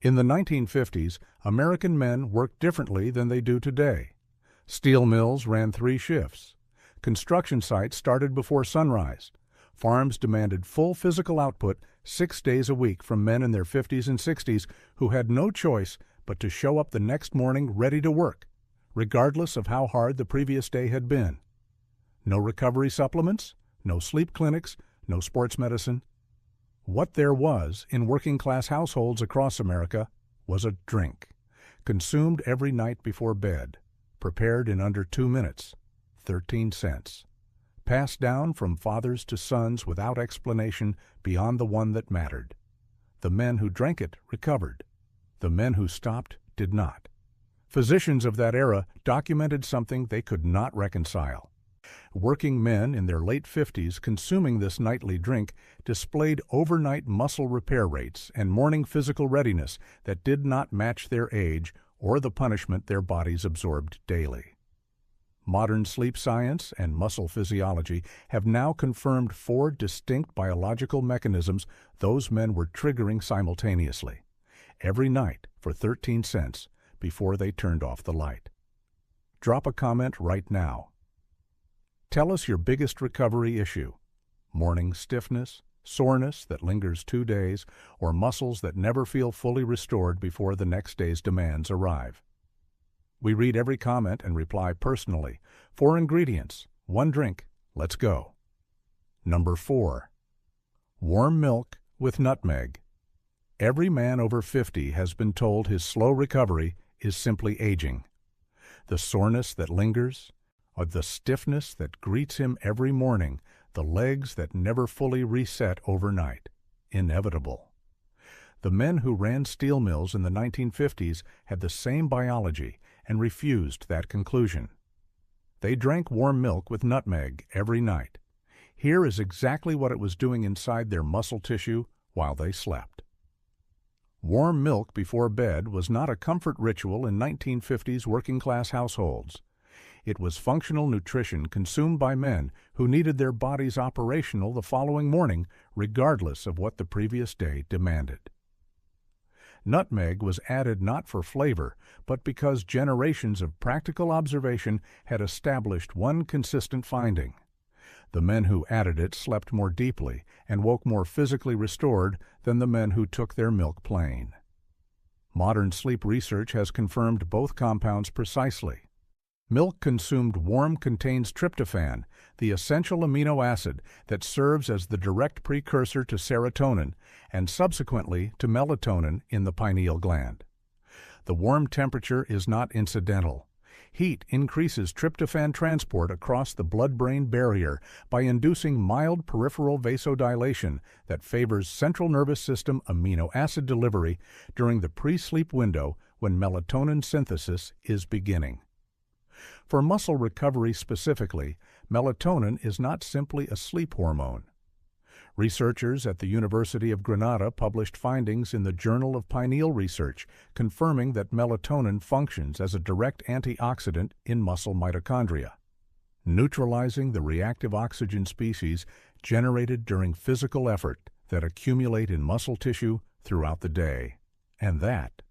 In the 1950s, American men worked differently than they do today. Steel mills ran 3 shifts. Construction sites started before sunrise. Farms demanded full physical output 6 days a week from men in their 50s and 60s who had no choice but to show up the next morning ready to work, regardless of how hard the previous day had been. No recovery supplements, no sleep clinics, no sports medicine. What there was in working-class households across America was a drink, consumed every night before bed, prepared in under 2 minutes, 13 cents, passed down from fathers to sons without explanation beyond the one that mattered. The men who drank it recovered. The men who stopped did not. Physicians of that era documented something they could not reconcile. Working men in their late 50s consuming this nightly drink displayed overnight muscle repair rates and morning physical readiness that did not match their age or the punishment their bodies absorbed daily. Modern sleep science and muscle physiology have now confirmed 4 distinct biological mechanisms those men were triggering simultaneously, every night for 13 cents before they turned off the light. Drop a comment right now. Tell us your biggest recovery issue: morning stiffness, soreness that lingers 2 days, or muscles that never feel fully restored before the next day's demands arrive. We read every comment and reply personally. 4 ingredients, 1 drink, let's go. Number 4. Warm milk with nutmeg. Every man over 50 has been told his slow recovery is simply aging. The soreness that lingers, or the stiffness that greets him every morning, the legs that never fully reset overnight, inevitable. The men who ran steel mills in the 1950s had the same biology and refused that conclusion. They drank warm milk with nutmeg every night. Here is exactly what it was doing inside their muscle tissue while they slept. Warm milk before bed was not a comfort ritual in 1950s working-class households. It was functional nutrition consumed by men who needed their bodies operational the following morning, regardless of what the previous day demanded. Nutmeg was added not for flavor, but because generations of practical observation had established one consistent finding. The men who added it slept more deeply and woke more physically restored than the men who took their milk plain. Modern sleep research has confirmed both compounds precisely. Milk consumed warm contains tryptophan, the essential amino acid that serves as the direct precursor to serotonin and subsequently to melatonin in the pineal gland. The warm temperature is not incidental. Heat increases tryptophan transport across the blood-brain barrier by inducing mild peripheral vasodilation that favors central nervous system amino acid delivery during the pre-sleep window when melatonin synthesis is beginning. For muscle recovery specifically, melatonin is not simply a sleep hormone. Researchers at the University of Granada published findings in the Journal of Pineal Research confirming that melatonin functions as a direct antioxidant in muscle mitochondria, neutralizing the reactive oxygen species generated during physical effort that accumulate in muscle tissue throughout the day, and that,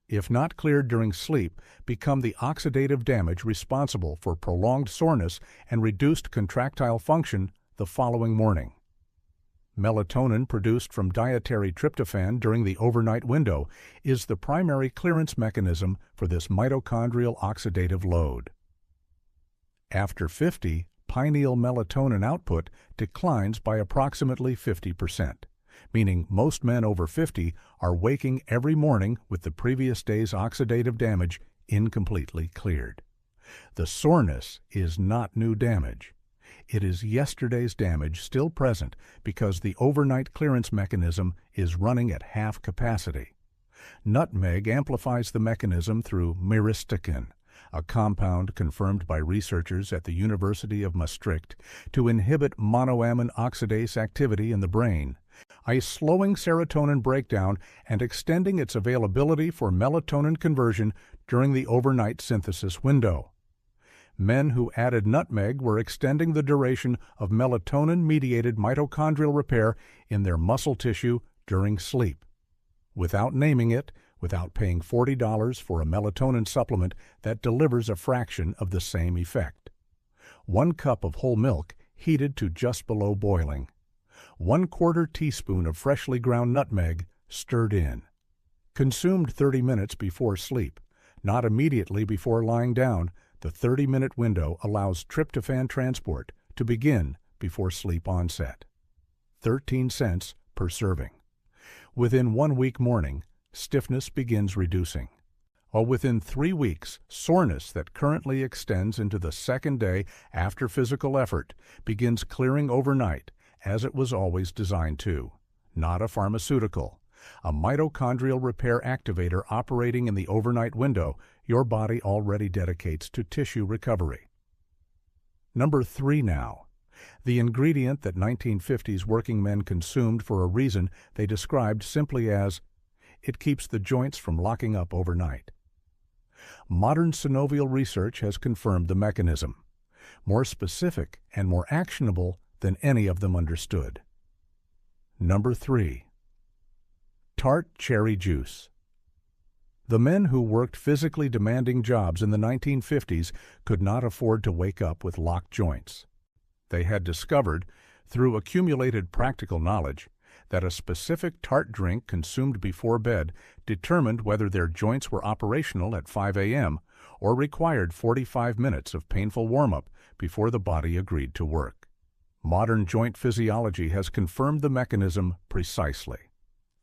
if not cleared during sleep, become the oxidative damage responsible for prolonged soreness and reduced contractile function the following morning. Melatonin produced from dietary tryptophan during the overnight window is the primary clearance mechanism for this mitochondrial oxidative load. After 50, pineal melatonin output declines by approximately 50%. Meaning most men over 50 are waking every morning with the previous day's oxidative damage incompletely cleared. The soreness is not new damage. It is yesterday's damage still present because the overnight clearance mechanism is running at half capacity. Nutmeg amplifies the mechanism through myristicin, a compound confirmed by researchers at the University of Maastricht to inhibit monoamine oxidase activity in the brain, slowing serotonin breakdown and extending its availability for melatonin conversion during the overnight synthesis window. Men who added nutmeg were extending the duration of melatonin-mediated mitochondrial repair in their muscle tissue during sleep. Without naming it, without paying $40 for a melatonin supplement that delivers a fraction of the same effect. 1 cup of whole milk heated to just below boiling. 1/4 teaspoon of freshly ground nutmeg stirred in. Consumed 30 minutes before sleep, not immediately before lying down. The 30-minute window allows tryptophan transport to begin before sleep onset. 13 cents per serving. Within 1 week morning, stiffness begins reducing. Or within 3 weeks, soreness that currently extends into the second day after physical effort begins clearing overnight, as it was always designed to. Not a pharmaceutical. A mitochondrial repair activator operating in the overnight window your body already dedicates to tissue recovery. Number 3 now. The ingredient that 1950s working men consumed for a reason they described simply as, it keeps the joints from locking up overnight. Modern synovial research has confirmed the mechanism, more specific and more actionable than any of them understood. Number 3. Tart cherry juice. The men who worked physically demanding jobs in the 1950s could not afford to wake up with locked joints. They had discovered, through accumulated practical knowledge, that a specific Tart drink consumed before bed determined whether their joints were operational at 5 a.m. or required 45 minutes of painful warm-up before the body agreed to work. Modern joint physiology has confirmed the mechanism precisely.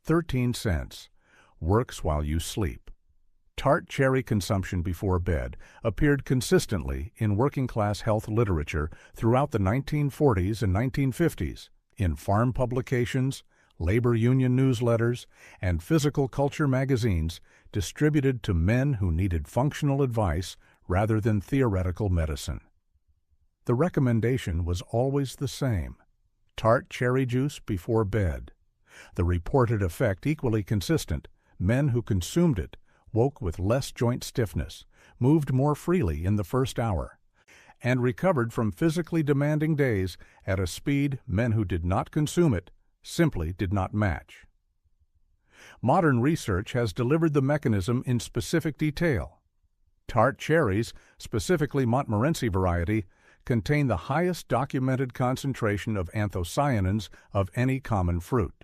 13 cents. Works while you sleep. Tart cherry consumption before bed appeared consistently in working-class health literature throughout the 1940s and 1950s, in farm publications, labor union newsletters, and physical culture magazines distributed to men who needed functional advice rather than theoretical medicine. The recommendation was always the same: Tart cherry juice before bed. The reported effect equally consistent: men who consumed it woke with less joint stiffness, moved more freely in the first hour, and recovered from physically demanding days at a speed men who did not consume it simply did not match. Modern research has delivered the mechanism in specific detail. Tart cherries, specifically Montmorency variety, contain the highest documented concentration of anthocyanins of any common fruit.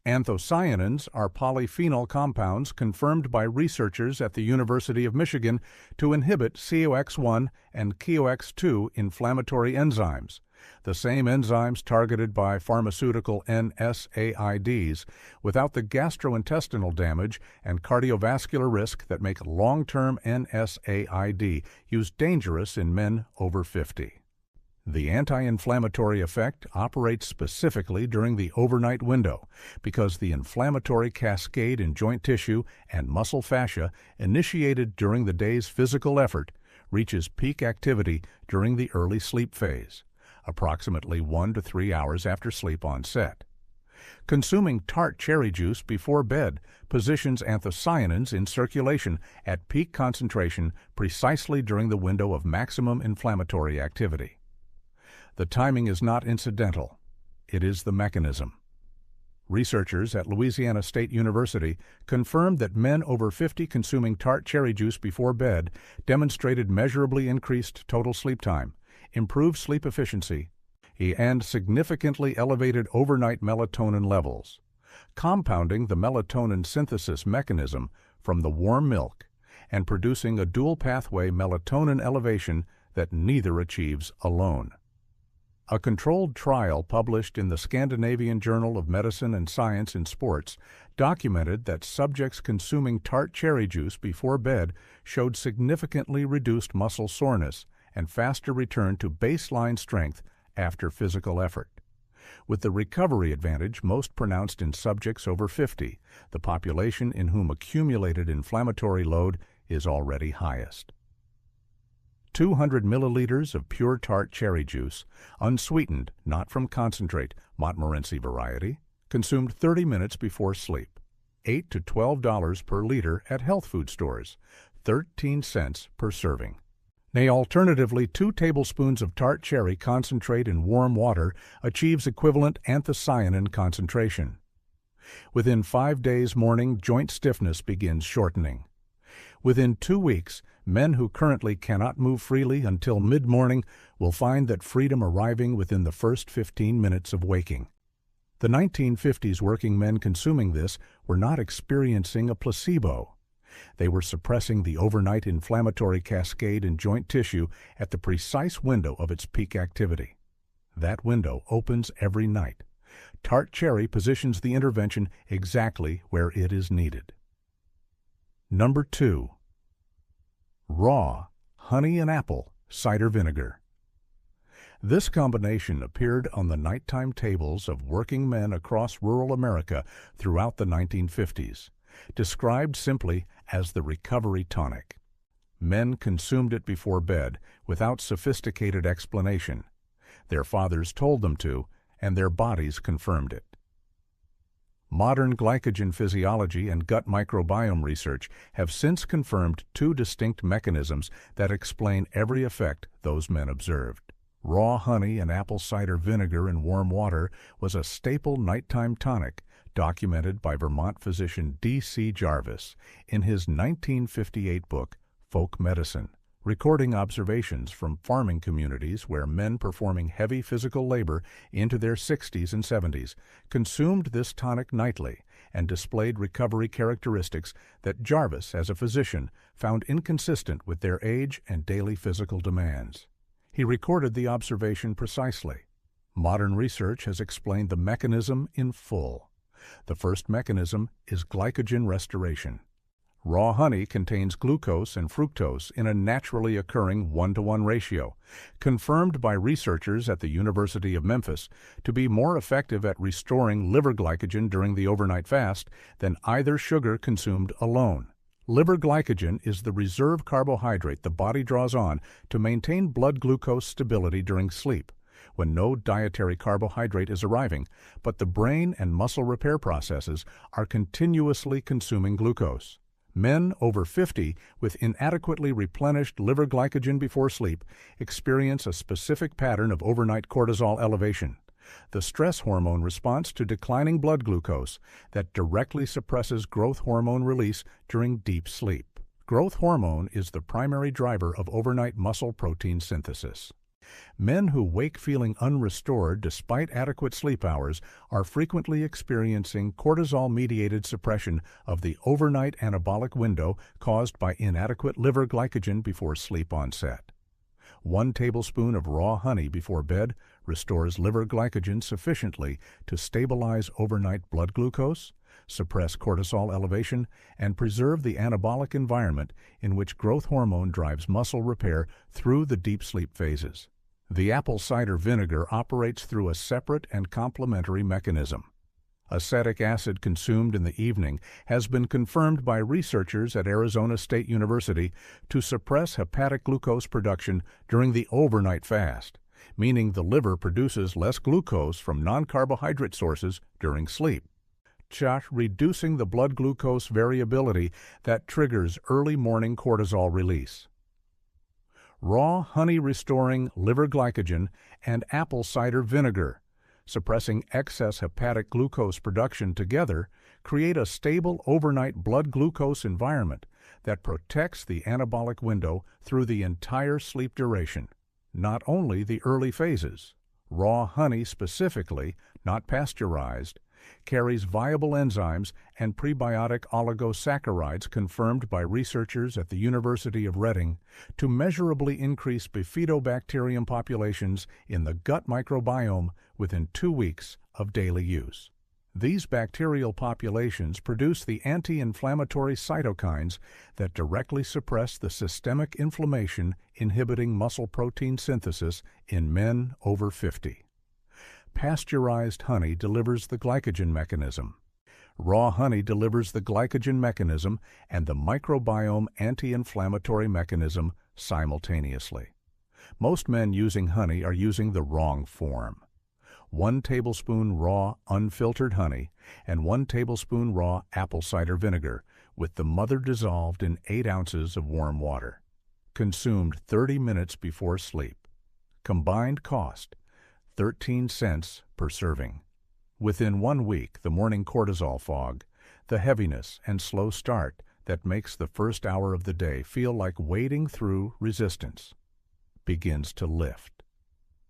Anthocyanins are polyphenol compounds confirmed by researchers at the University of Michigan to inhibit COX-1 and COX-2 inflammatory enzymes, the same enzymes targeted by pharmaceutical NSAIDs, without the gastrointestinal damage and cardiovascular risk that make long-term NSAID use dangerous in men over 50. The anti-inflammatory effect operates specifically during the overnight window because the inflammatory cascade in joint tissue and muscle fascia initiated during the day's physical effort reaches peak activity during the early sleep phase, approximately 1 to 3 hours after sleep onset. Consuming Tart cherry juice before bed positions anthocyanins in circulation at peak concentration precisely during the window of maximum inflammatory activity. The timing is not incidental. It is the mechanism. Researchers at Louisiana State University confirmed that men over 50 consuming Tart cherry juice before bed demonstrated measurably increased total sleep time, improved sleep efficiency, and significantly elevated overnight melatonin levels, compounding the melatonin synthesis mechanism from the warm milk and producing a dual pathway melatonin elevation that neither achieves alone. A controlled trial published in the Scandinavian Journal of Medicine and Science in Sports documented that subjects consuming Tart cherry juice before bed showed significantly reduced muscle soreness and faster return to baseline strength after physical effort, with the recovery advantage most pronounced in subjects over 50, the population in whom accumulated inflammatory load is already highest. 200 milliliters of pure Tart cherry juice, unsweetened, not from concentrate, Montmorency variety, consumed 30 minutes before sleep. $8 to $12 per liter at health food stores, 13 cents per serving. Nay, alternatively, 2 tablespoons of Tart cherry concentrate in warm water achieves equivalent anthocyanin concentration. Within 5 days, morning joint stiffness begins shortening. Within 2 weeks, men who currently cannot move freely until mid-morning will find that freedom arriving within the first 15 minutes of waking. The 1950s working men consuming this were not experiencing a placebo. They were suppressing the overnight inflammatory cascade in joint tissue at the precise window of its peak activity. That window opens every night. Tart Cherry positions the intervention exactly where it is needed. Number 2. Raw honey and apple cider vinegar. This combination appeared on the nighttime tables of working men across rural America throughout the 1950s, described simply as the recovery tonic. Men consumed it before bed without sophisticated explanation. Their fathers told them to, and their bodies confirmed it. Modern glycogen physiology and gut microbiome research have since confirmed 2 distinct mechanisms that explain every effect those men observed. Raw honey and apple cider vinegar in warm water was a staple nighttime tonic documented by Vermont physician D.C. Jarvis in his 1958 book, Folk Medicine, recording observations from farming communities where men performing heavy physical labor into their 60s and 70s consumed this tonic nightly and displayed recovery characteristics that Jarvis, as a physician, found inconsistent with their age and daily physical demands. He recorded the observation precisely. Modern research has explained the mechanism in full. The first mechanism is glycogen restoration. Raw honey contains glucose and fructose in a naturally occurring 1-to-1 ratio, confirmed by researchers at the University of Memphis to be more effective at restoring liver glycogen during the overnight fast than either sugar consumed alone. Liver glycogen is the reserve carbohydrate the body draws on to maintain blood glucose stability during sleep, when no dietary carbohydrate is arriving, but the brain and muscle repair processes are continuously consuming glucose. Men over 50 with inadequately replenished liver glycogen before sleep experience a specific pattern of overnight cortisol elevation, the stress hormone response to declining blood glucose that directly suppresses growth hormone release during deep sleep. Growth hormone is the primary driver of overnight muscle protein synthesis. Men who wake feeling unrestored despite adequate sleep hours are frequently experiencing cortisol-mediated suppression of the overnight anabolic window caused by inadequate liver glycogen before sleep onset. 1 tablespoon of raw honey before bed restores liver glycogen sufficiently to stabilize overnight blood glucose, suppress cortisol elevation, and preserve the anabolic environment in which growth hormone drives muscle repair through the deep sleep phases. The apple cider vinegar operates through a separate and complementary mechanism. Acetic acid consumed in the evening has been confirmed by researchers at Arizona State University to suppress hepatic glucose production during the overnight fast, meaning the liver produces less glucose from non-carbohydrate sources during sleep, reducing the blood glucose variability that triggers early morning cortisol release. Raw honey restoring liver glycogen and apple cider vinegar, suppressing excess hepatic glucose production together, create a stable overnight blood glucose environment that protects the anabolic window through the entire sleep duration, not only the early phases. Raw honey specifically, not pasteurized, carries viable enzymes and prebiotic oligosaccharides confirmed by researchers at the University of Reading to measurably increase bifidobacterium populations in the gut microbiome within 2 weeks of daily use. These bacterial populations produce the anti-inflammatory cytokines that directly suppress the systemic inflammation inhibiting muscle protein synthesis in men over 50. Pasteurized honey delivers the glycogen mechanism. Raw honey delivers the glycogen mechanism and the microbiome anti-inflammatory mechanism simultaneously. Most men using honey are using the wrong form. 1 tablespoon raw, unfiltered honey and 1 tablespoon raw apple cider vinegar with the mother dissolved in 8 ounces of warm water. Consumed 30 minutes before sleep. Combined cost, 13 cents per serving. Within 1 week, the morning cortisol fog, the heaviness and slow start that makes the first hour of the day feel like wading through resistance, begins to lift.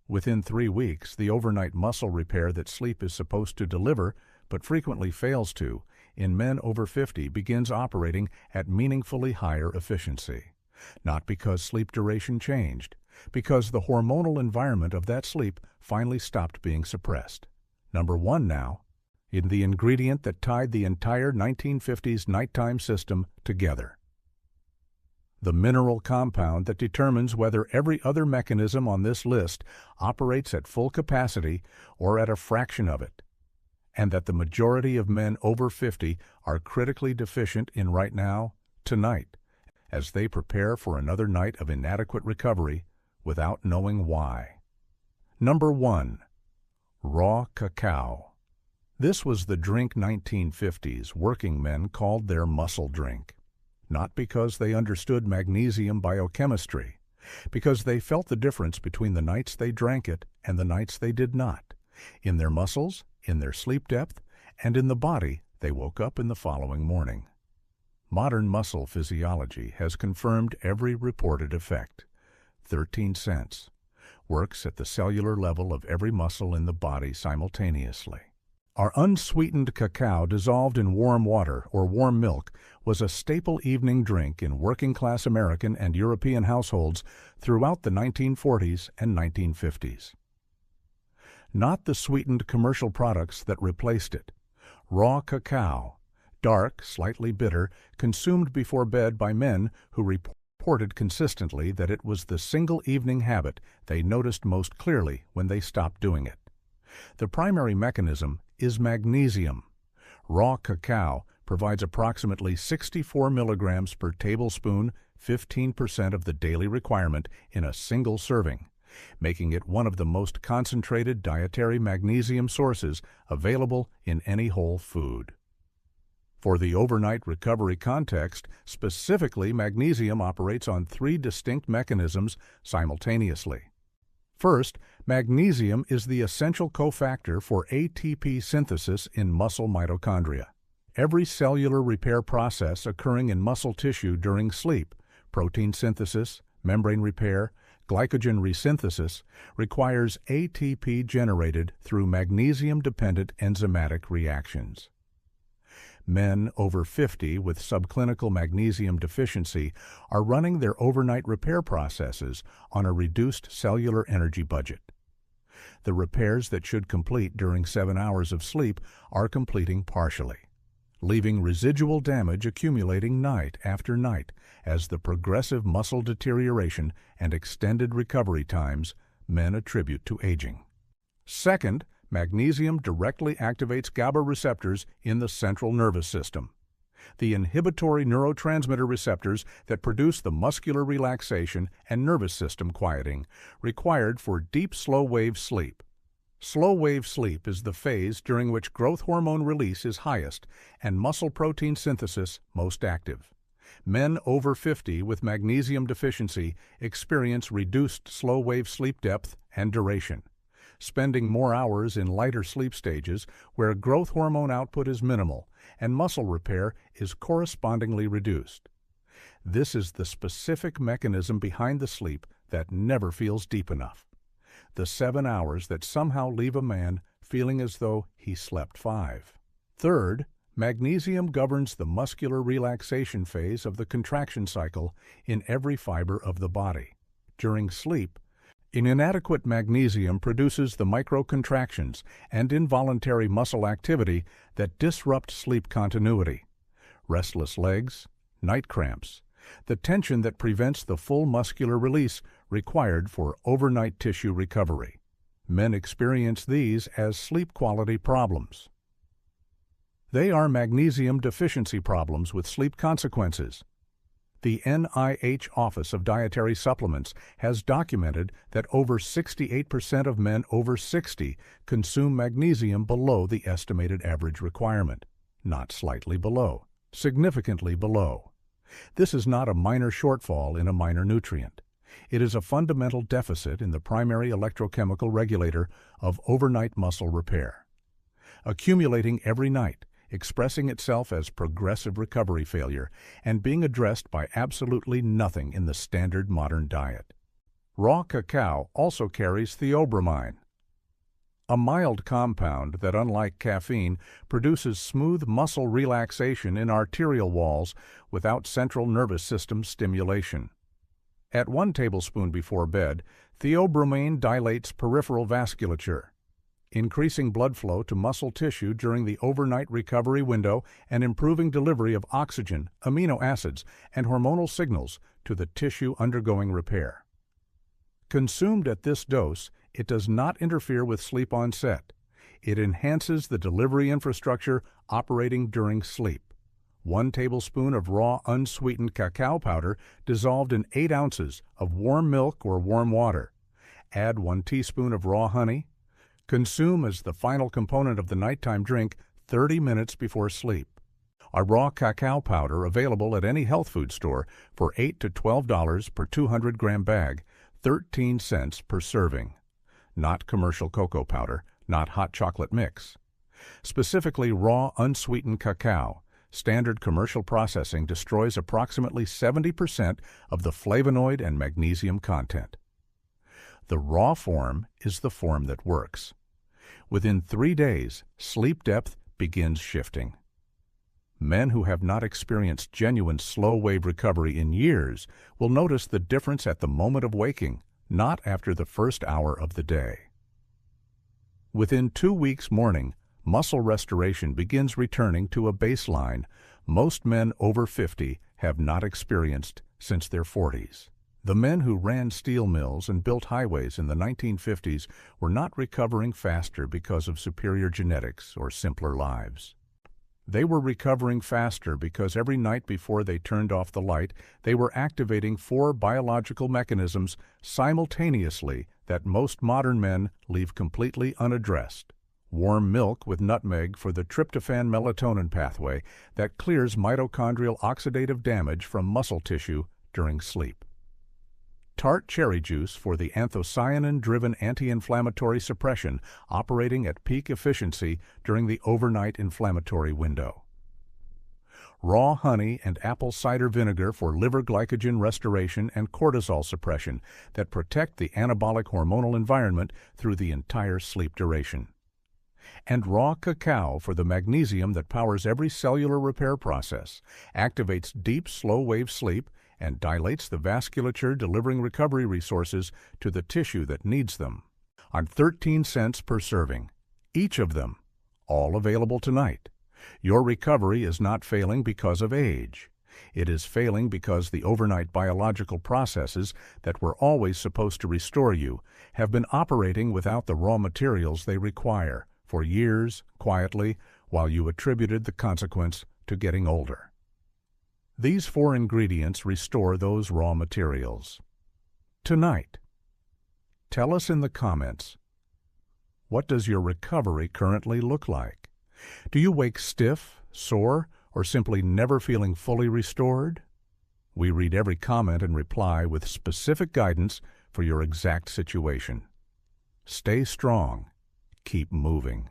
Within 3 weeks, the overnight muscle repair that sleep is supposed to deliver, but frequently fails to, in men over 50 begins operating at meaningfully higher efficiency. Not because sleep duration changed, because the hormonal environment of that sleep finally stopped being suppressed. Number 1 now, in the ingredient that tied the entire 1950s nighttime system together. The mineral compound that determines whether every other mechanism on this list operates at full capacity or at a fraction of it, and that the majority of men over 50 are critically deficient in right now, tonight, as they prepare for another night of inadequate recovery without knowing why. Number 1. Raw cacao. This was the drink 1950s working men called their muscle drink. Not because they understood magnesium biochemistry, because they felt the difference between the nights they drank it and the nights they did not, in their muscles, in their sleep depth, and in the body they woke up in the following morning. Modern muscle physiology has confirmed every reported effect. 13 cents. Works at the cellular level of every muscle in the body simultaneously. Our unsweetened cacao dissolved in warm water or warm milk was a staple evening drink in working-class American and European households throughout the 1940s and 1950s. Not the sweetened commercial products that replaced it. Raw cacao, dark, slightly bitter, consumed before bed by men who reported consistently that it was the single evening habit they noticed most clearly when they stopped doing it. The primary mechanism is magnesium. Raw cacao provides approximately 64 milligrams per tablespoon, 15% of the daily requirement in a single serving, making it one of the most concentrated dietary magnesium sources available in any whole food. For the overnight recovery context, specifically, magnesium operates on 3 distinct mechanisms simultaneously. First, magnesium is the essential cofactor for ATP synthesis in muscle mitochondria. Every cellular repair process occurring in muscle tissue during sleep, protein synthesis, membrane repair, glycogen resynthesis, requires ATP generated through magnesium-dependent enzymatic reactions. Men over 50 with subclinical magnesium deficiency are running their overnight repair processes on a reduced cellular energy budget. The repairs that should complete during 7 hours of sleep are completing partially, leaving residual damage accumulating night after night as the progressive muscle deterioration and extended recovery times men attribute to aging. Second, magnesium directly activates GABA receptors in the central nervous system, the inhibitory neurotransmitter receptors that produce the muscular relaxation and nervous system quieting required for deep slow-wave sleep. Slow-wave sleep is the phase during which growth hormone release is highest and muscle protein synthesis most active. Men over 50 with magnesium deficiency experience reduced slow-wave sleep depth and duration, spending more hours in lighter sleep stages where growth hormone output is minimal and muscle repair is correspondingly reduced. This is the specific mechanism behind the sleep that never feels deep enough. The 7 hours that somehow leave a man feeling as though he slept 5. Third, magnesium governs the muscular relaxation phase of the contraction cycle in every fiber of the body. During sleep, inadequate magnesium produces the microcontractions and involuntary muscle activity that disrupt sleep continuity. Restless legs, night cramps, the tension that prevents the full muscular release required for overnight tissue recovery. Men experience these as sleep quality problems. They are magnesium deficiency problems with sleep consequences. The NIH Office of Dietary Supplements has documented that over 68% of men over 60 consume magnesium below the estimated average requirement, not slightly below, significantly below. This is not a minor shortfall in a minor nutrient. It is a fundamental deficit in the primary electrochemical regulator of overnight muscle repair. accumulating every night, expressing itself as progressive recovery failure, and being addressed by absolutely nothing in the standard modern diet. Raw cacao also carries theobromine, a mild compound that, unlike caffeine, produces smooth muscle relaxation in arterial walls without central nervous system stimulation. At 1 tablespoon before bed, theobromine dilates peripheral vasculature, increasing blood flow to muscle tissue during the overnight recovery window and improving delivery of oxygen, amino acids, and hormonal signals to the tissue undergoing repair. Consumed at this dose, it does not interfere with sleep onset. It enhances the delivery infrastructure operating during sleep. 1 tablespoon of raw unsweetened cacao powder dissolved in 8 ounces of warm milk or warm water. Add 1 teaspoon of raw honey. Consume as the final component of the nighttime drink 30 minutes before sleep. Our raw cacao powder available at any health food store for $8 to $12 per 200-gram bag, 13 cents per serving. Not commercial cocoa powder, not hot chocolate mix. Specifically raw unsweetened cacao. Standard commercial processing destroys approximately 70% of the flavonoid and magnesium content. The raw form is the form that works. Within 3 days, sleep depth begins shifting. Men who have not experienced genuine slow-wave recovery in years will notice the difference at the moment of waking, not after the first hour of the day. Within 2 weeks morning, muscle restoration begins returning to a baseline most men over 50 have not experienced since their 40s. The men who ran steel mills and built highways in the 1950s were not recovering faster because of superior genetics or simpler lives. They were recovering faster because every night before they turned off the light, they were activating 4 biological mechanisms simultaneously that most modern men leave completely unaddressed. Warm milk with nutmeg for the tryptophan-melatonin pathway that clears mitochondrial oxidative damage from muscle tissue during sleep. Tart cherry juice for the anthocyanin-driven anti-inflammatory suppression operating at peak efficiency during the overnight inflammatory window. Raw honey and apple cider vinegar for liver glycogen restoration and cortisol suppression that protect the anabolic hormonal environment through the entire sleep duration. And raw cacao for the magnesium that powers every cellular repair process, activates deep slow-wave sleep, and dilates the vasculature delivering recovery resources to the tissue that needs them. On 13 cents per serving, each of them, all available tonight. Your recovery is not failing because of age. It is failing because the overnight biological processes that were always supposed to restore you have been operating without the raw materials they require for years, quietly, while you attributed the consequence to getting older. These 4 ingredients restore those raw materials. Tonight, tell us in the comments, what does your recovery currently look like? Do you wake stiff, sore, or simply never feeling fully restored? We read every comment and reply with specific guidance for your exact situation. Stay strong. Keep moving.